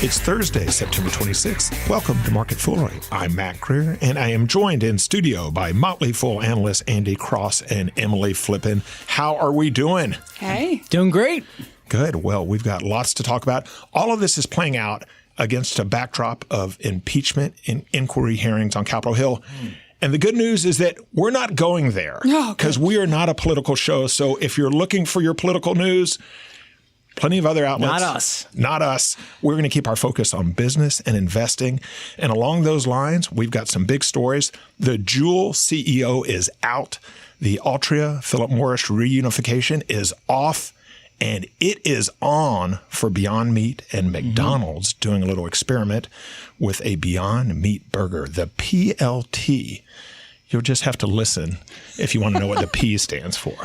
It's Thursday, September 26th. Welcome to Market Foolery. I'm Matt Greer, and I am joined in studio by Motley Fool analysts Andy Cross and Emily Flippen. How are we doing? Hey. Doing great. Good. Well, we've got lots to talk about. All of this is playing out against a backdrop of impeachment and inquiry hearings on Capitol Hill. And the good news is that we're not going there because we are not a political show. So if you're looking for your political news, plenty of other outlets. Not us. We're going to keep our focus on business and investing. And along those lines, we've got some big stories. The Juul CEO is out. The Altria, Philip Morris reunification is off. And it is on for Beyond Meat and McDonald's doing a little experiment with a Beyond Meat burger, the PLT. You'll just have to listen if you want to know what the P stands for.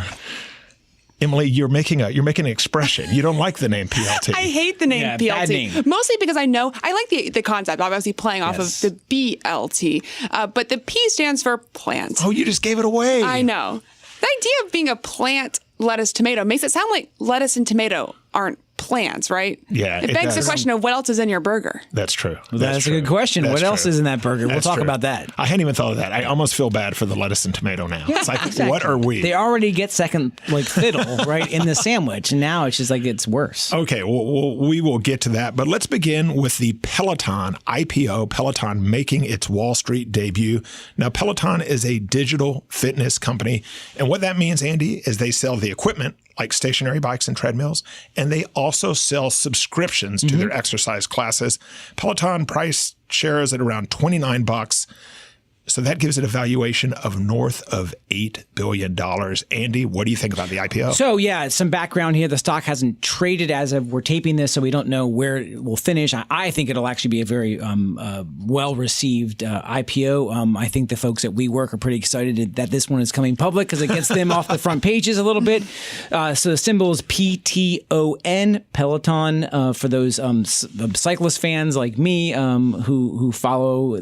Emily, you're making an expression. You don't like the name PLT. I hate the name PLT. Bad name. Mostly because I like the concept, obviously playing off of the BLT. But the P stands for plant. Oh, you just gave it away. I know. The idea of being a plant lettuce tomato makes it sound like lettuce and tomato aren't plants, right? Yeah. It begs the question of what else is in your burger. That's true. Well, that's a good question. What else is in that burger? We'll talk about that. I hadn't even thought of that. I almost feel bad for the lettuce and tomato now. It's like, what are we? They already get second fiddle, right, in the sandwich. And now it's just like it's worse. Okay, well, we will get to that. But let's begin with the Peloton IPO, Peloton making its Wall Street debut. Now, Peloton is a digital fitness company. And what that means, Andy, is they sell the equipment like stationary bikes and treadmills, and they also sell subscriptions to their exercise classes. Peloton price shares at around $29. So that gives it a valuation of north of $8 billion. Andy, what do you think about the IPO? So, yeah, some background here. The stock hasn't traded as of we're taping this, so we don't know where it will finish. I think it'll actually be a very well-received IPO. I think the folks at WeWork are pretty excited that this one is coming public because it gets them off the front pages a little bit. So the symbol is PTON, Peloton, for those cyclist fans like me who follow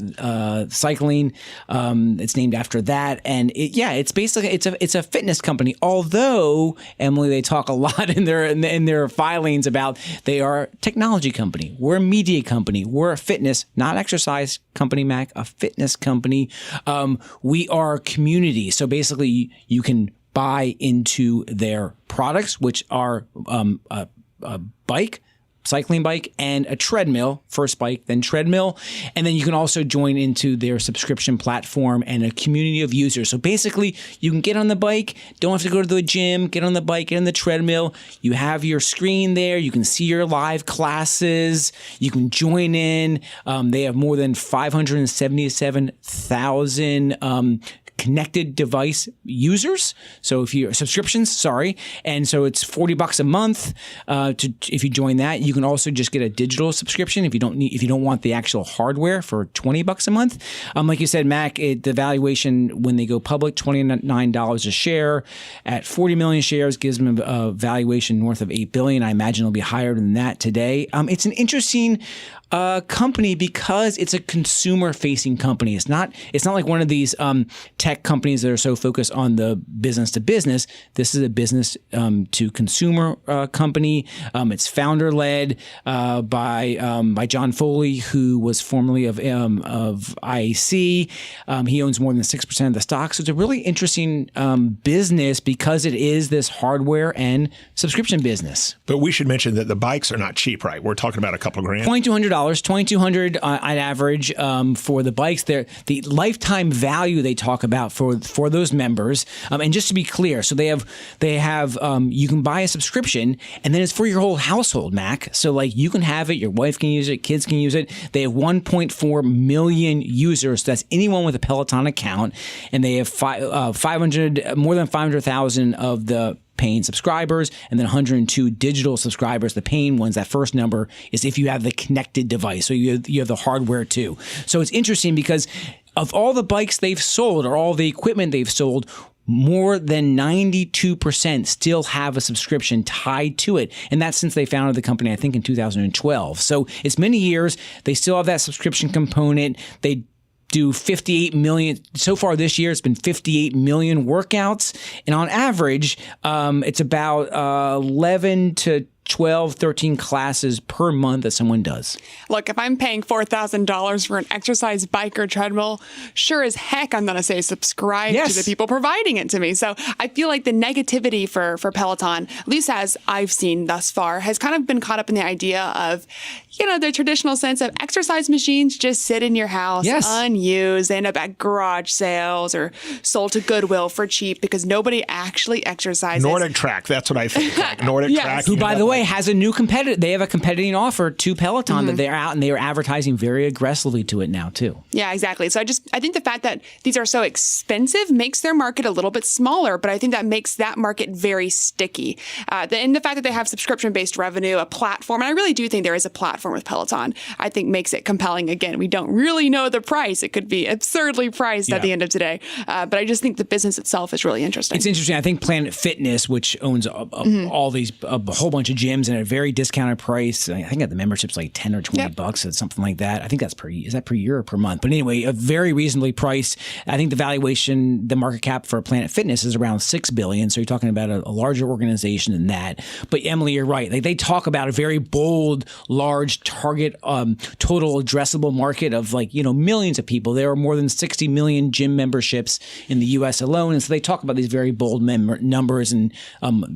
cycling. It's named after that, and it's basically it's a fitness company. Although, Emily, they talk a lot in their filings about they are a technology company, we're a media company, we're a fitness, not exercise company, Mac, a fitness company. We are community, so basically you can buy into their products, which are a bike, cycling bike, and a treadmill, first bike, then treadmill. And then you can also join into their subscription platform and a community of users. So basically, you can get on the bike, don't have to go to the gym, get on the bike, get on the treadmill. You have your screen there. You can see your live classes. You can join in. They have more than 577,000 connected device users. So if you're subscriptions, and so it's $40 a month. If you join that, you can also just get a digital subscription if you don't want the actual hardware for $20 a month. Like you said, Mac, the valuation when they go public, $29 a share at 40 million shares gives them a valuation north of $8 billion. I imagine it'll be higher than that today. It's an interesting company because it's a consumer-facing company. It's not like one of these tech companies that are so focused on the business to business. This is a business to consumer company. It's founder-led by John Foley, who was formerly of IAC. He owns more than 6% of the stock. So it's a really interesting business because it is this hardware and subscription business. But we should mention that the bikes are not cheap, right? We're talking about a couple of grand. $2,200 on average for the bikes. The lifetime value they talk about for those members. And just to be clear, so they have you can buy a subscription and then it's for your whole household, Mac. So like you can have it, your wife can use it, kids can use it. They have 1.4 million users. So that's anyone with a Peloton account, and they have more than 500,000 of the paying subscribers, and then 102 digital subscribers. The paying ones, that first number is if you have the connected device. So you have the hardware too. So it's interesting because of all the bikes they've sold or all the equipment they've sold, more than 92% still have a subscription tied to it. And that's since they founded the company, I think, in 2012. So it's many years. They still have that subscription component. They do 58 million. So far this year, it's been 58 million workouts. And on average, it's about 11 to 12, 13 classes per month that someone does. Look, if I'm paying $4,000 for an exercise bike or treadmill, sure as heck I'm going to say subscribe to the people providing it to me. So I feel like the negativity for Peloton, at least as I've seen thus far, has kind of been caught up in the idea of, the traditional sense of exercise machines just sit in your house unused. They end up at garage sales or sold to Goodwill for cheap because nobody actually exercises. Nordic Track, that's what I think. Like Nordic Track. Who, by the way, has a new competitor. They have a competing offer to Peloton that they're out and they are advertising very aggressively to it now, too. Yeah, exactly. So I think the fact that these are so expensive makes their market a little bit smaller, but I think that makes that market very sticky. And the fact that they have subscription-based revenue, a platform, and I really do think there is a platform with Peloton, I think makes it compelling. Again, we don't really know the price. It could be absurdly priced at the end of today. But I just think the business itself is really interesting. It's interesting. I think Planet Fitness, which owns all these, a whole bunch of gyms and at a very discounted price. I think the membership's like $10 or $20 or something like that. I think that's is that per year or per month? But anyway, a very reasonably priced. I think the valuation, the market cap for Planet Fitness is around $6 billion. So you're talking about a larger organization than that. But Emily, you're right. Like they talk about a very bold, large target total addressable market of millions of people. There are more than 60 million gym memberships in the U.S. alone. And so they talk about these very bold numbers and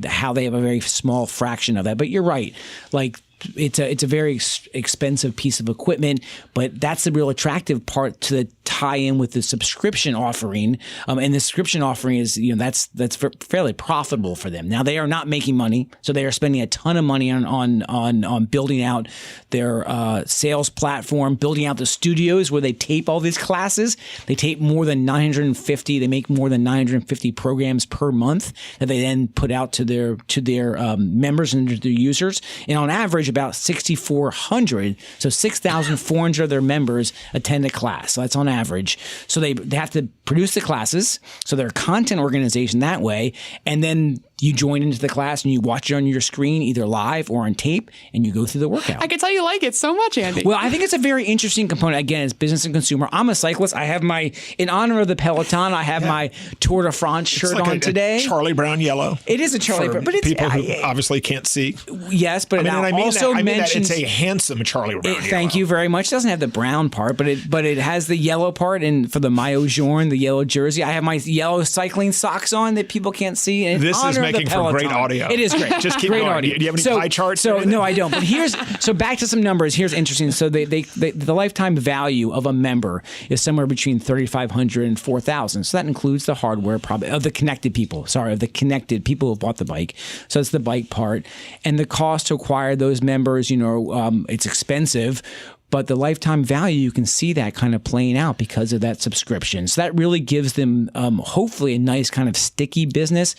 how they have a very small fraction of that. But you're right. Like it's a very expensive piece of equipment, but that's the real attractive part to tie in with the subscription offering. And the subscription offering is, that's fairly profitable for them. Now they are not making money, so they are spending a ton of money on building out their sales platform, building out the studios where they tape all these classes. They tape more than 950. They make more than 950 programs per month that they then put out to their members and their users. And on average, about 6,400, so 6,400 of their members attend a class. So that's on average. So they have to produce the classes. So they're a content organization that way. And then you join into the class and you watch it on your screen, either live or on tape, and you go through the workout. I can tell you like it so much, Andy. Well, I think it's a very interesting component. Again, it's business and consumer. I'm a cyclist. I have in honor of the Peloton, I have my Tour de France shirt on today. Charlie Brown yellow. It is a Charlie Brown, but it's people who obviously can't see. Yes, but it also mentions it's a handsome Charlie Brown. Thank you very much. It doesn't have the brown part, but it has the yellow part, and for the maillot jaune, the yellow jersey. I have my yellow cycling socks on that people can't see. And this is making for great audio. It is great. Just keep great going. audio. Do you have any pie charts? No, I don't. But back to some numbers. Here's interesting. So the lifetime value of a member is somewhere between $3,500 and $4,000. So that includes the hardware, probably of the connected people. Sorry, of the connected people who bought the bike. So it's the bike part, and the cost to acquire those members. It's expensive. But the lifetime value, you can see that kind of playing out because of that subscription. So that really gives them hopefully a nice kind of sticky business.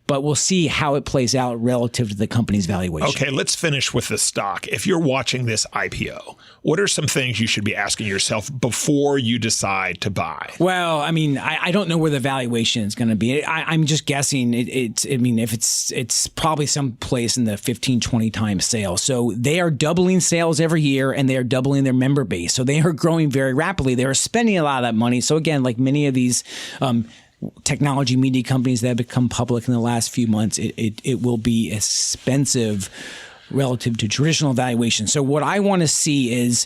But we'll see how it plays out relative to the company's valuation. Okay, let's finish with the stock. If you're watching this IPO, what are some things you should be asking yourself before you decide to buy? Well, I mean, I don't know where the valuation is going to be. I'm just guessing it's probably someplace in the 15, 20 times sales. So they are doubling sales every year and they are doubling their member base. So they are growing very rapidly. They are spending a lot of that money. So again, like many of these technology media companies that have become public in the last few months, it will be expensive relative to traditional valuation. So what I want to see is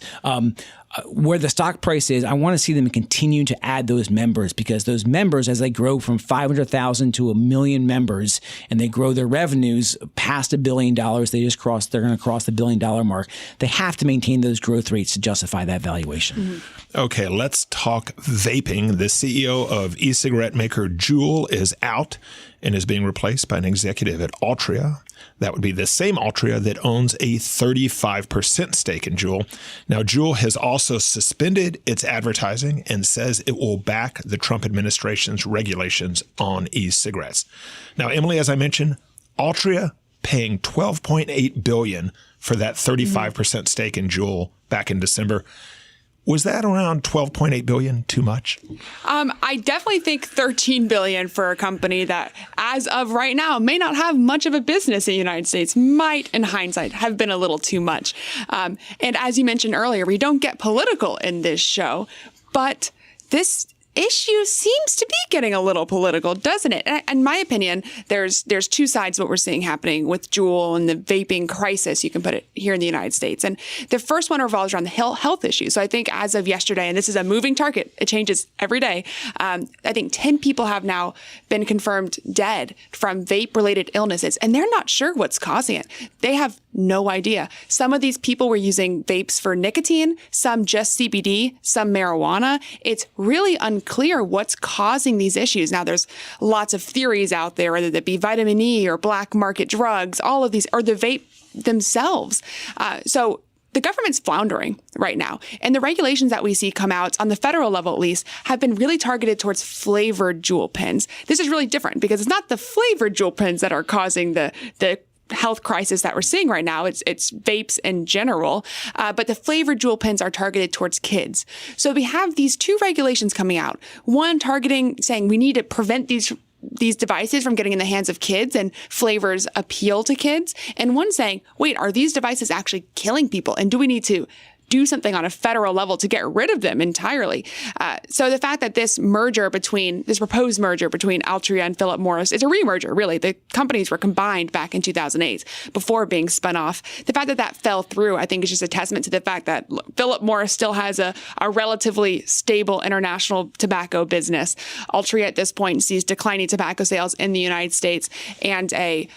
where the stock price is. I want to see them continue to add those members, because those members, as they grow from 500,000 to 1 million members and they grow their revenues past $1 billion, they're going to cross the $1 billion mark. They have to maintain those growth rates to justify that valuation. Mm-hmm. Okay, let's talk vaping. The CEO of e-cigarette maker Juul is out and is being replaced by an executive at Altria. That would be the same Altria that owns a 35% stake in Juul. Now, Juul has also suspended its advertising and says it will back the Trump administration's regulations on e-cigarettes. Now, Emily, as I mentioned, Altria paying $12.8 billion for that 35% stake in Juul back in December. Was that around $12.8 billion too much? I definitely think $13 billion for a company that, as of right now, may not have much of a business in the United States might, in hindsight, have been a little too much. And as you mentioned earlier, we don't get political in this show, but this issue seems to be getting a little political, doesn't it? And in my opinion, there's two sides to what we're seeing happening with Juul and the vaping crisis, you can put it, here in the United States. And the first one revolves around the health issue. So I think as of yesterday, and this is a moving target, it changes every day, I think 10 people have now been confirmed dead from vape-related illnesses, and they're not sure what's causing it. They have no idea. Some of these people were using vapes for nicotine, some just CBD, some marijuana. It's really unclear what's causing these issues. Now, there's lots of theories out there, whether that be vitamin E or black market drugs, all of these, or the vape themselves. So the government's floundering right now. And the regulations that we see come out on the federal level, at least, have been really targeted towards flavored Juul pens. This is really different because it's not the flavored Juul pens that are causing the health crisis that we're seeing right now. It's vapes in general, but the flavored Juul pens are targeted towards kids. So we have these two regulations coming out. One targeting, saying we need to prevent these devices from getting in the hands of kids and flavors appeal to kids. And one saying, wait, are these devices actually killing people? And do we need to do something on a federal level to get rid of them entirely? So the fact that this proposed merger between Altria and Philip Morris is a remerger, really. The companies were combined back in 2008 before being spun off. The fact that fell through, I think, is just a testament to the fact that Philip Morris still has a relatively stable international tobacco business. Altria at this point sees declining tobacco sales in the United States and a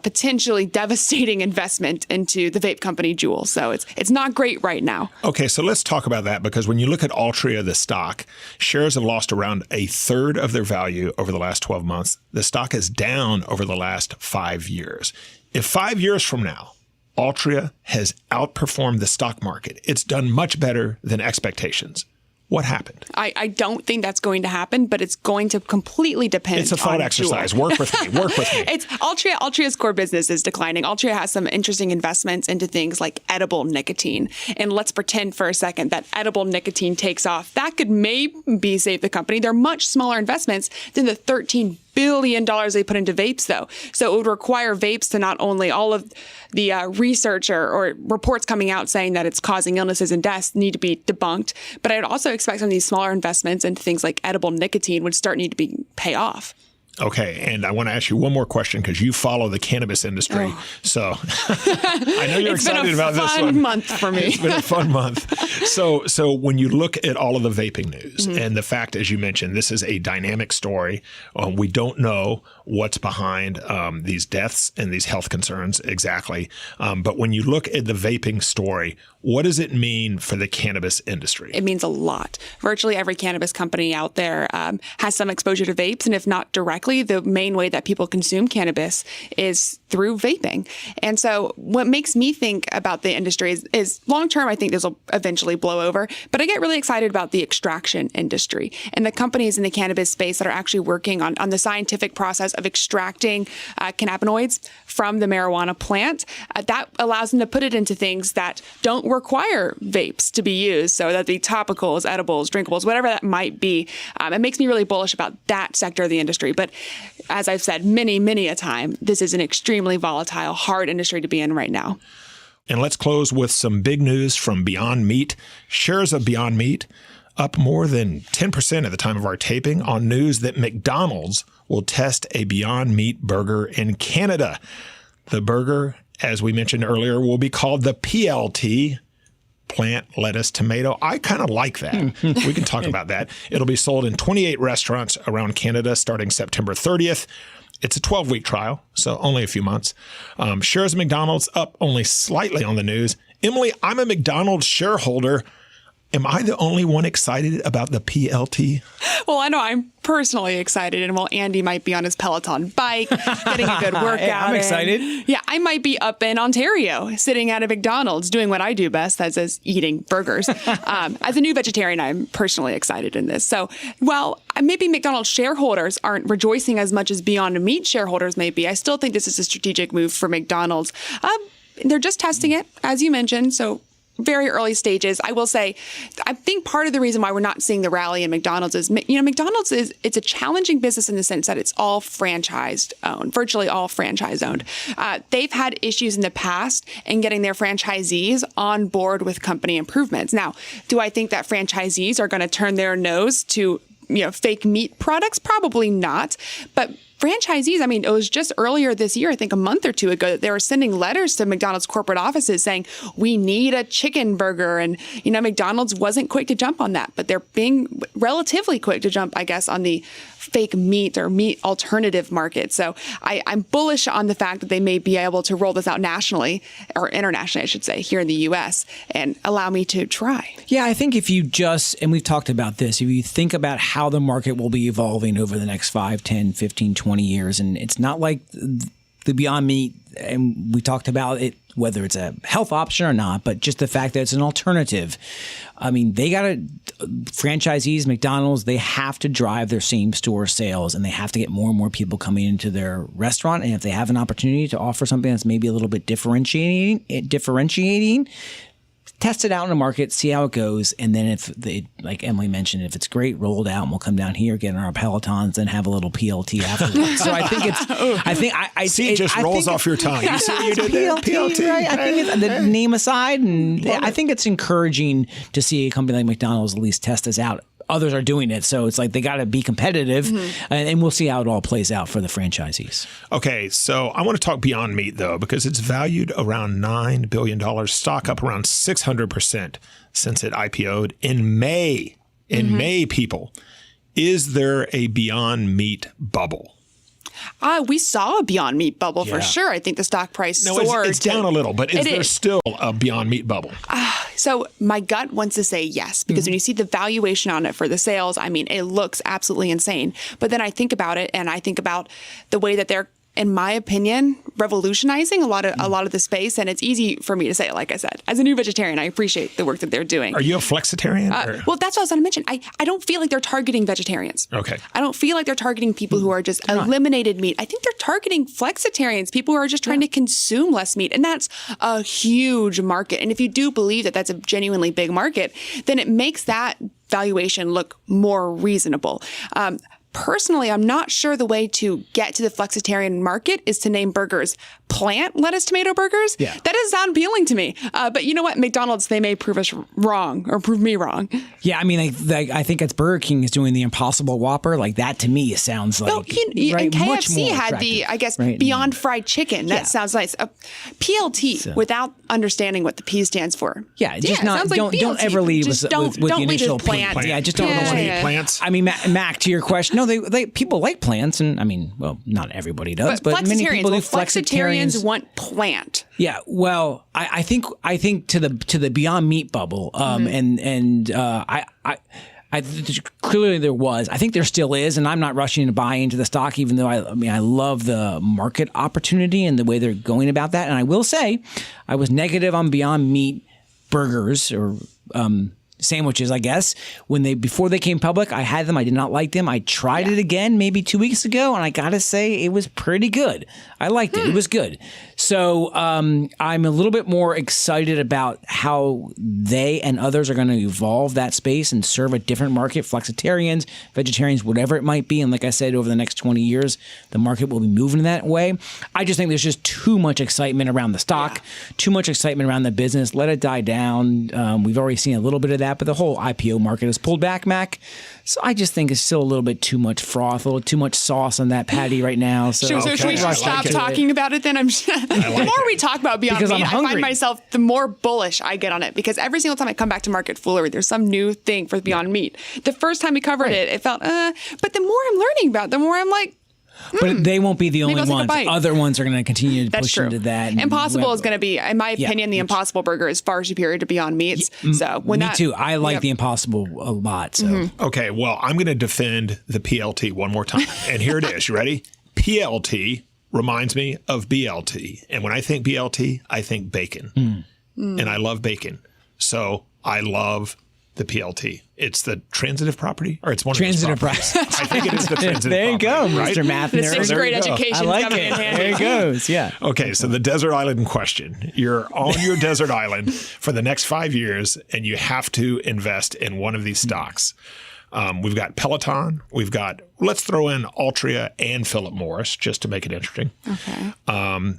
potentially devastating investment into the vape company Juul. So it's not great right now. Okay, so let's talk about that, because when you look at Altria, the stock, shares have lost around a third of their value over the last 12 months. The stock is down over the last 5 years. If 5 years from now, Altria has outperformed the stock market, it's done much better than expectations, what happened? I don't think that's going to happen, but it's going to completely depend on It's a thought exercise. Juul. Work with me. It's Altria's core business is declining. Altria has some interesting investments into things like edible nicotine. And let's pretend for a second that edible nicotine takes off. That could maybe save the company. They're much smaller investments than the $13 billion they put into vapes, though. So it would require vapes to not only all of the research or reports coming out saying that it's causing illnesses and deaths need to be debunked, but I'd also expect some of these smaller investments into things like edible nicotine would start to pay off. Okay, and I want to ask you one more question because you follow the cannabis industry. Oh. So I know you're excited about this one. It's been a fun month for me. It's been a fun month. So when you look at all of the vaping news and the fact, as you mentioned, this is a dynamic story. We don't know what's behind these deaths and these health concerns exactly. But when you look at the vaping story, what does it mean for the cannabis industry? It means a lot. Virtually every cannabis company out there has some exposure to vapes, and if not directly, the main way that people consume cannabis is through vaping. And so what makes me think about the industry is long-term, I think this will eventually blow over, but I get really excited about the extraction industry and the companies in the cannabis space that are actually working on the scientific process of extracting cannabinoids from the marijuana plant. That allows them to put it into things that don't require vapes to be used. So that'd be topicals, edibles, drinkables, whatever that might be. It makes me really bullish about that sector of the industry. But as I've said many a time, this is an extremely volatile, hard industry to be in right now. And let's close with some big news from Beyond Meat. Shares of Beyond Meat up more than 10% at the time of our taping on news that McDonald's will test a Beyond Meat burger in Canada. The burger, as we mentioned earlier, will be called the PLT, plant, lettuce, tomato. I kind of like that. We can talk about that. It'll be sold in 28 restaurants around Canada starting September 30th. It's a 12-week trial, so only a few months. Shares of McDonald's up only slightly on the news. Emily, I'm a McDonald's shareholder. Am I the only one excited about the PLT? Well, I know I'm personally excited, and while Andy might be on his Peloton bike, getting a good workout. Hey, I'm excited. Yeah, I might be up in Ontario, sitting at a McDonald's, doing what I do best, that is eating burgers. As a new vegetarian, I'm personally excited in this. So, while maybe McDonald's shareholders aren't rejoicing as much as Beyond Meat shareholders may be, I still think this is a strategic move for McDonald's. They're just testing it, as you mentioned, so very early stages. I will say, I think part of the reason why we're not seeing the rally in McDonald's is, McDonald's it's a challenging business in the sense that it's all franchised owned, virtually all franchise owned. They've had issues in the past in getting their franchisees on board with company improvements. Now, do I think that franchisees are going to turn their nose to fake meat products? Probably not. But franchisees, I mean, it was just earlier this year, I think a month or two ago, that they were sending letters to McDonald's corporate offices saying, we need a chicken burger. And, McDonald's wasn't quick to jump on that, but they're being relatively quick to jump, I guess, on the fake meat or meat alternative market. So I'm bullish on the fact that they may be able to roll this out nationally, or internationally, I should say, here in the U.S. and allow me to try. Yeah, I think if you and we've talked about this, if you think about how the market will be evolving over the next 5, 10, 15, 20 years, and it's not like the Beyond Meat, and we talked about it, whether it's a health option or not, but just the fact that it's an alternative. I mean, franchisees, McDonald's, they have to drive their same store sales, and they have to get more and more people coming into their restaurant. And if they have an opportunity to offer something that's maybe a little bit differentiating, test it out in the market, see how it goes, and then like Emily mentioned, if it's great, roll it out, and we'll come down here, get in our Pelotons, and have a little PLT afterwards. So I think it just rolls off your tongue. You see what you did there? PLT, right? I think it's the name aside, and I think it's encouraging to see a company like McDonald's at least test this out. Others are doing it, so it's like they got to be competitive, and we'll see how it all plays out for the franchisees. Okay, so I want to talk Beyond Meat, though, because it's valued around $9 billion, stock up around 600% since it IPO'd in May. In May, people. Is there a Beyond Meat bubble? We saw a Beyond Meat bubble for sure. I think the stock price soared. It's down a little, but is there still a Beyond Meat bubble? So my gut wants to say yes, because when you see the valuation on it for the sales, I mean, it looks absolutely insane. But then I think about it, and I think about the way that they're, in my opinion, revolutionizing a lot of the space. And it's easy for me to say, like I said, as a new vegetarian, I appreciate the work that they're doing. Are you a flexitarian? Well, that's what I was going to mention. I don't feel like they're targeting vegetarians. Okay. I don't feel like they're targeting people who are just eliminated meat. I think they're targeting flexitarians, people who are just trying to consume less meat. And that's a huge market. And if you do believe that that's a genuinely big market, then it makes that valuation look more reasonable. Personally, I'm not sure the way to get to the flexitarian market is to name burgers plant lettuce tomato burgers. Yeah. That doesn't sound appealing to me. But you know what? McDonald's, they may prove us wrong or prove me wrong. Yeah, I mean, I think it's Burger King is doing the Impossible Whopper. Like that to me sounds like and KFC had the, I guess, Beyond Fried Chicken. That sounds nice. PLT without understanding what the P stands for. Yeah, just not. Like don't ever lead with the initial plant. Yeah, just don't eat plants. I mean, Mac, to your question, no, they people like plants, and I mean, well, not everybody does, but many people do. Flexitarians want plant. Yeah, well, I think to the Beyond Meat bubble, I clearly there was. I think there still is, and I'm not rushing to buy into the stock, even though I love the market opportunity and the way they're going about that. And I will say, I was negative on Beyond Meat burgers or sandwiches, I guess, before they came public. I had them. I did not like them. I tried it again maybe 2 weeks ago, and I gotta say it was pretty good. I liked it. It was good. So I'm a little bit more excited about how they and others are going to evolve that space and serve a different market, flexitarians, vegetarians, whatever it might be. And like I said, over the next 20 years, the market will be moving that way. I just think there's just too much excitement around the stock, too much excitement around the business. Let it die down. We've already seen a little bit of that, but the whole IPO market has pulled back, Mac. So I just think it's still a little bit too much froth, a little too much sauce on that patty right now. So should we stop talking about it then? The more we talk about Beyond Meat, I find myself, the more bullish I get on it, because every single time I come back to MarketFoolery, there's some new thing for Beyond Meat. The first time we covered it felt, but the more I'm learning about it, the more I'm like, but they won't be the only ones. Other ones are going to continue to push into that. Impossible is going to be, in my opinion, the Impossible Burger is far superior to Beyond Meats. So me too. I like the Impossible a lot. So okay, well, I'm going to defend the PLT one more time, and here it is. You ready? PLT reminds me of BLT, and when I think BLT, I think bacon, and I love bacon, so I love the PLT. It's the transitive property, or it's one transitive of those properties. I think it is the transitive there you property. go, right? Mr. Math. The sixth grade education like coming in handy. There it goes, yeah. Okay, so the desert island in question. You're on your desert island for the next 5 years, and you have to invest in one of these stocks. We've got Peloton. Let's throw in Altria and Philip Morris just to make it interesting. Okay.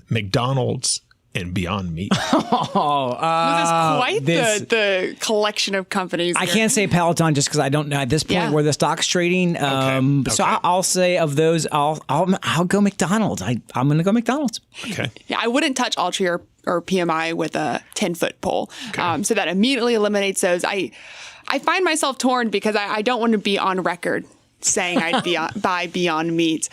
McDonald's, and Beyond Meat. This is quite the collection of companies. I can't say Peloton just because I don't know at this point where the stock's trading. So I'll say of those, I'll go McDonald's. I'm going to go McDonald's. Okay. Yeah, I wouldn't touch Altria or PMI with a 10-foot pole. So that immediately eliminates those. I find myself torn because I don't want to be on record saying I'd buy Beyond Meat.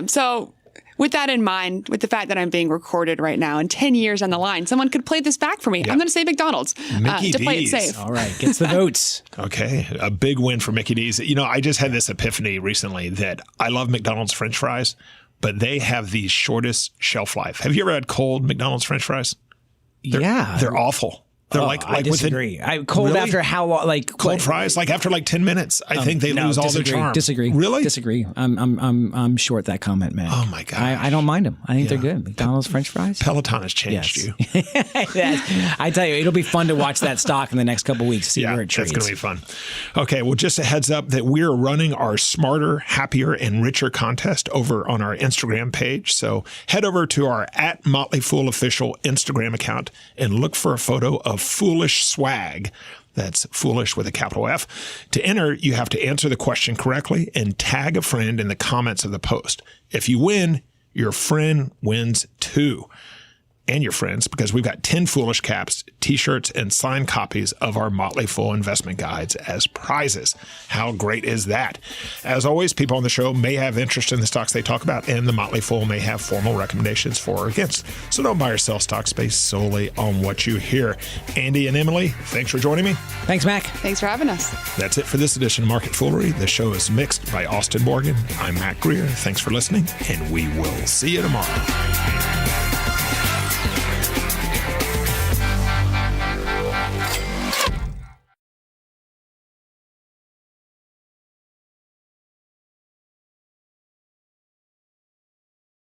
So with that in mind, with the fact that I'm being recorded right now, and 10 years on the line, someone could play this back for me. I'm going to say McDonald's to play it safe. All right, gets the votes. Okay, a big win for Mickey D's. I just had this epiphany recently that I love McDonald's French fries, but they have the shortest shelf life. Have you ever had cold McDonald's French fries? They're awful. They're I disagree. Cold after how long? Cold fries, after 10 minutes, I think they lose all their charm. Disagree. Really? Disagree. I'm short that comment, man. Oh my God. I don't mind them. I think they're good. McDonald's French fries. Peloton has changed you. I tell you, it'll be fun to watch that stock in the next couple of weeks. See where it trades. That's going to be fun. Okay, well, just a heads up that we're running our Smarter, Happier, and Richer contest over on our Instagram page. So head over to our @MotleyFoolOfficial Instagram account and look for a photo of Foolish Swag. That's foolish with a capital F. To enter, you have to answer the question correctly and tag a friend in the comments of the post. If you win, your friend wins too. And your friends, because we've got 10 Foolish caps, t-shirts, and signed copies of our Motley Fool investment guides as prizes. How great is that? As always, people on the show may have interest in the stocks they talk about, and the Motley Fool may have formal recommendations for or against. So don't buy or sell stocks based solely on what you hear. Andy and Emily, thanks for joining me. Thanks, Mac. Thanks for having us. That's it for this edition of Market Foolery. The show is mixed by Austin Morgan. I'm Matt Greer. Thanks for listening, and we will see you tomorrow.